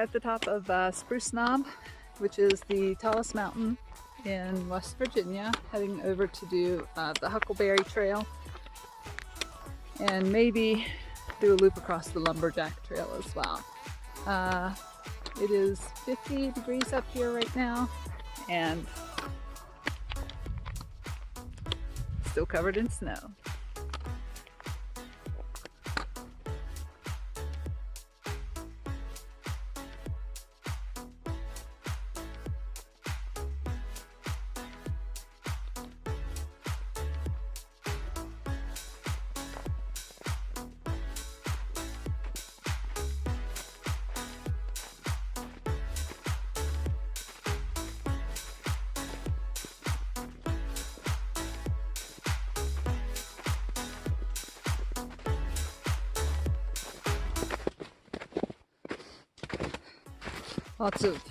at the top of Spruce Knob, which is the tallest mountain in West Virginia, heading over to do the Huckleberry Trail and maybe do a loop across the Lumberjack Trail as well. It is 50 degrees up here right now and still covered in snow. Lots of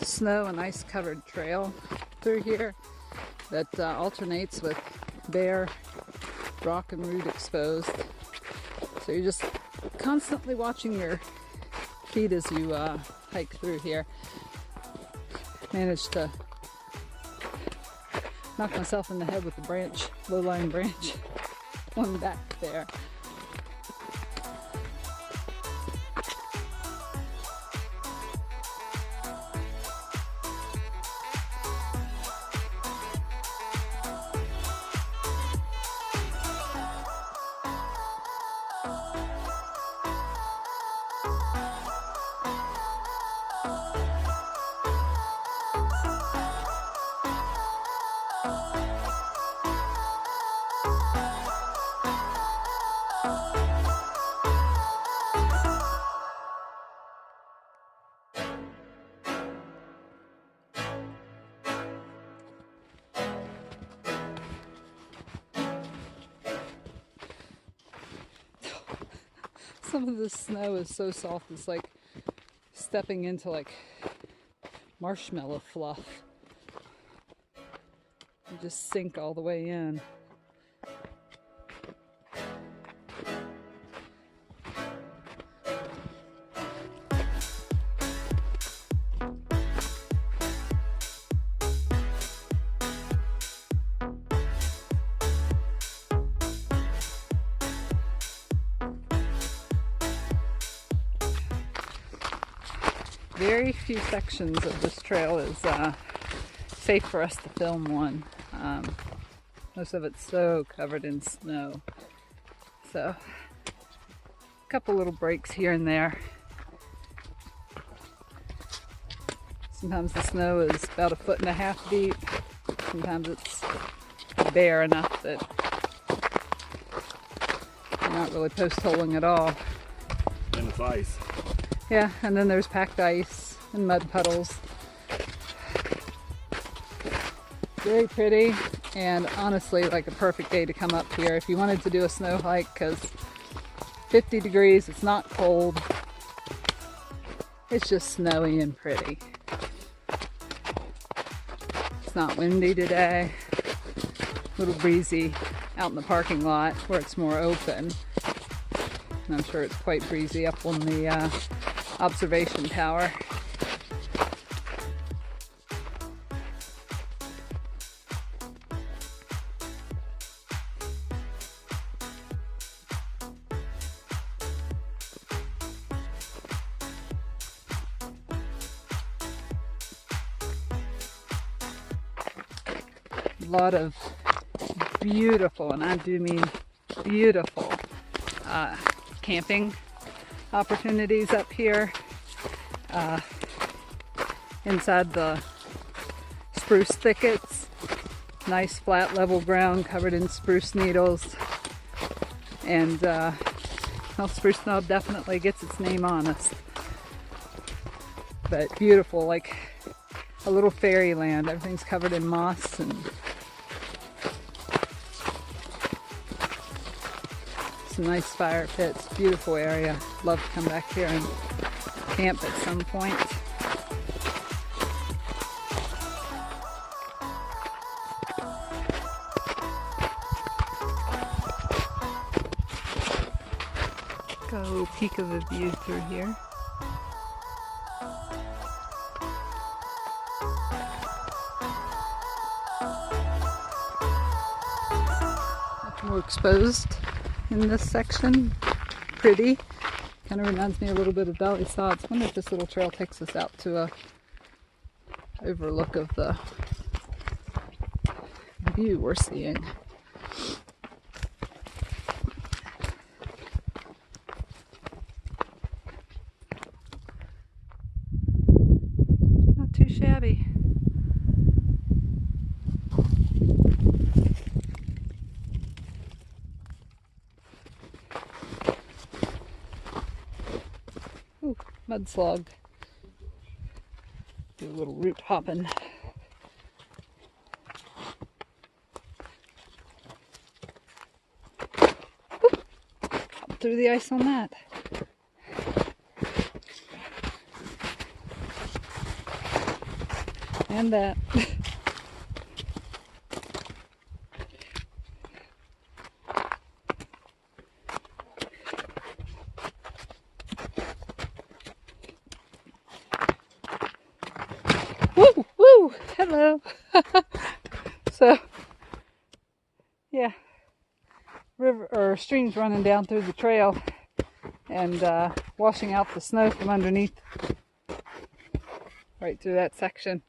snow and ice covered trail through here that alternates with bare rock and root exposed. So you're just constantly watching your feet as you hike through here. Managed to knock myself in the head with a branch, low-lying branch, one back there. Some of the snow is so soft, it's like stepping into like marshmallow fluff. You just sink all the way in. Very few sections of this trail is safe for us to film one. Most of it's so covered in snow. So, a couple little breaks here and there. Sometimes the snow is about 1.5 feet deep. Sometimes it's bare enough that you're not really post-holing at all. And it's ice. Yeah, and then there's packed ice and mud puddles. Very pretty, and honestly like a perfect day to come up here if you wanted to do a snow hike, because 50 degrees, it's not cold, it's just snowy and pretty. It's not windy today, a little breezy out in the parking lot where it's more open, and I'm sure it's quite breezy up on the observation tower. A lot of beautiful, and I do mean beautiful, camping opportunities up here inside the spruce thickets. Nice flat level ground covered in spruce needles, and well, Spruce Knob definitely gets its name honest. But beautiful, like a little fairyland. Everything's covered in moss and some nice fire pits. Beautiful area. Love to come back here and camp at some point. Got a little peek of a view through here. more exposed in this section. Pretty. Kind of reminds me a little bit of Valley Sods. I wonder if this little trail takes us out to a overlook of the view we're seeing. Not too shabby. Ooh, mud slug. Do a little root hopping. Hop through the ice on that. And that. Woo! Woo! Hello! So, yeah, river or streams running down through the trail and washing out the snow from underneath right through that section.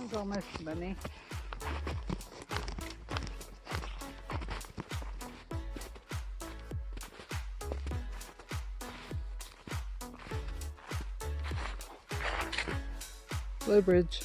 It's almost bunny. Low bridge.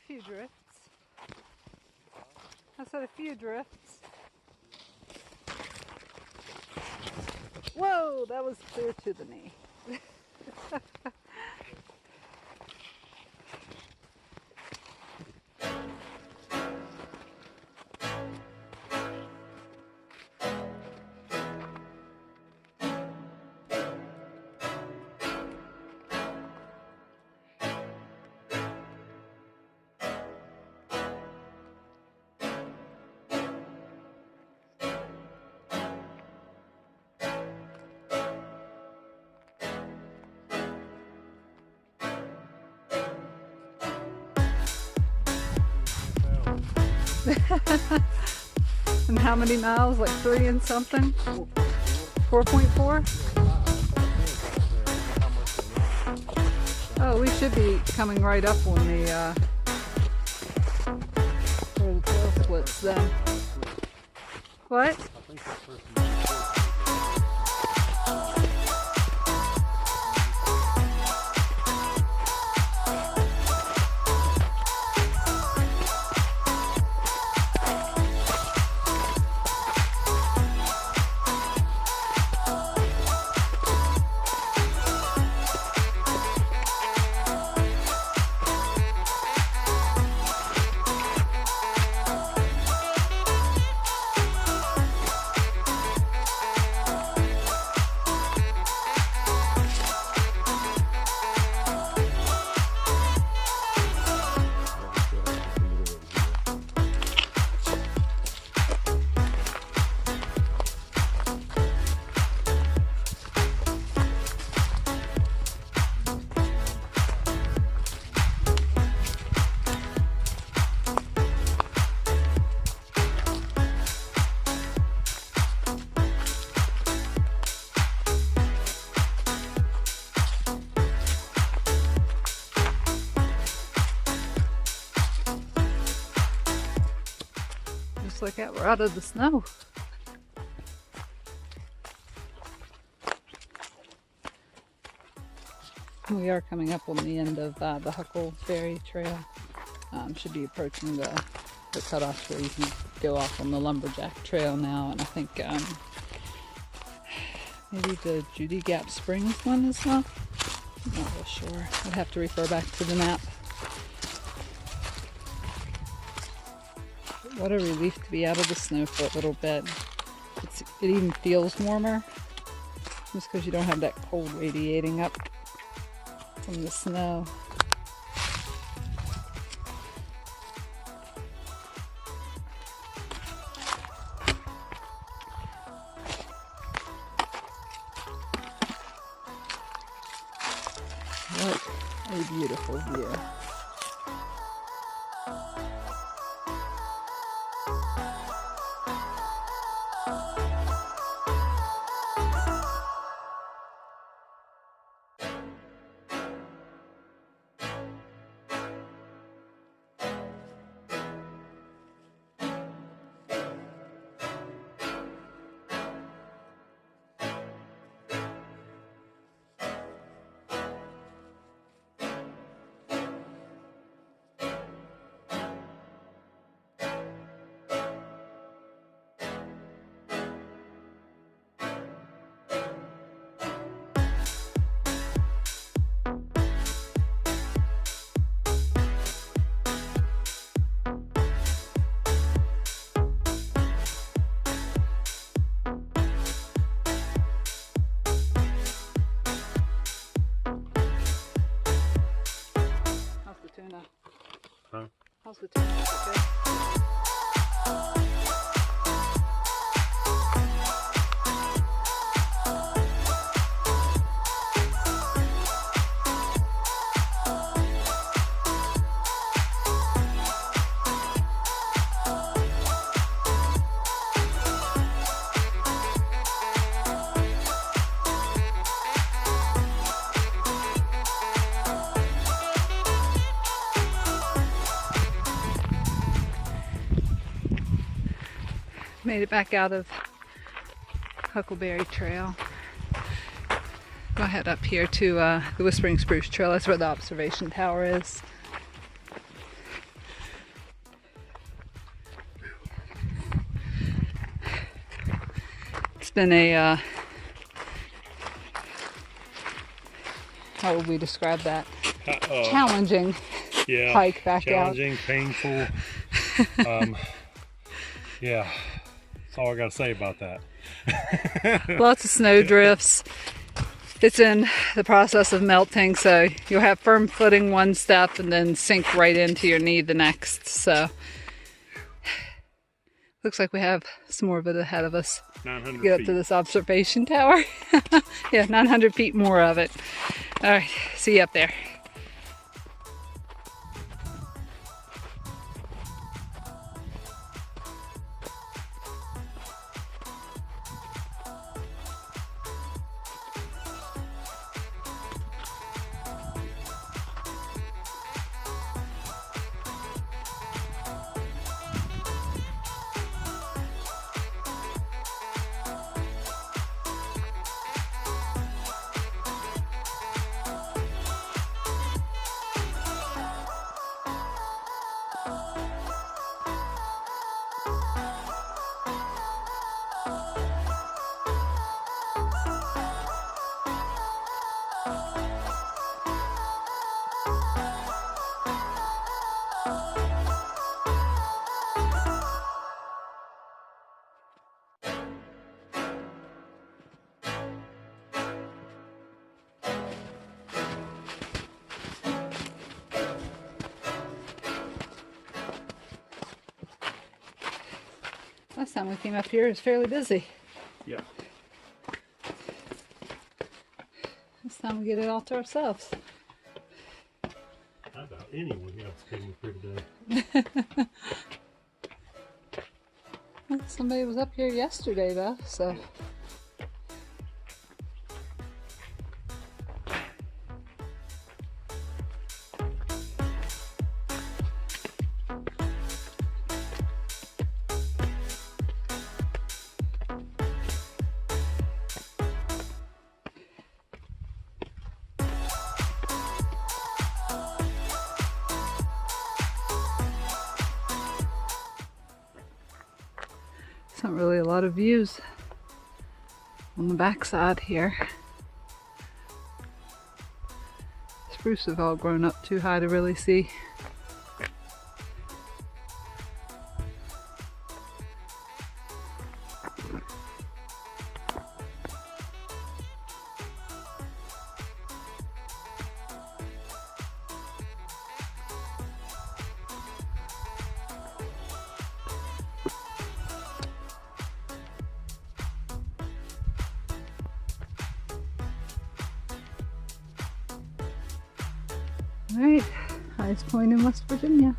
Few drifts. I said a few drifts. Whoa, that was clear to the knee. And how many miles? Like 3 and something? 4.4? Oh, we should be coming right up on the where the tail splits then. What? Look out, we're out of the snow. We are coming up on the end of the Huckleberry Trail. Should be approaching the cutoff where you can go off on the Lumberjack Trail now, and I think maybe the Judy Gap Springs one as well. I'm not real sure. I'd have to refer back to the map. What a relief to be out of the snow for a little bit. It even feels warmer just because you don't have that cold radiating up from the snow. What a beautiful view. Huh? How's the tuna? Is it good? Made it back out of Huckleberry Trail. Go ahead up here to the Whispering Spruce Trail. That's where the observation tower is. It's been a how would we describe that? Challenging. Yeah, hike back challenging, painful. Yeah, that's all I got to say about that. Lots of snow drifts. It's in the process of melting, so you'll have firm footing one step and then sink right into your knee the next. So looks like we have some more of it ahead of us. 900 Get up feet. to this observation tower. Yeah, 900 feet more of it. All right, see you up there. Last time we came up here, it was fairly busy. Yeah. This time we get it all to ourselves. How about anyone else came up here today? Well, somebody was up here yesterday though, so. It's not really a lot of views on the backside here. Spruce have all grown up too high to really see. All right, highest point in West Virginia.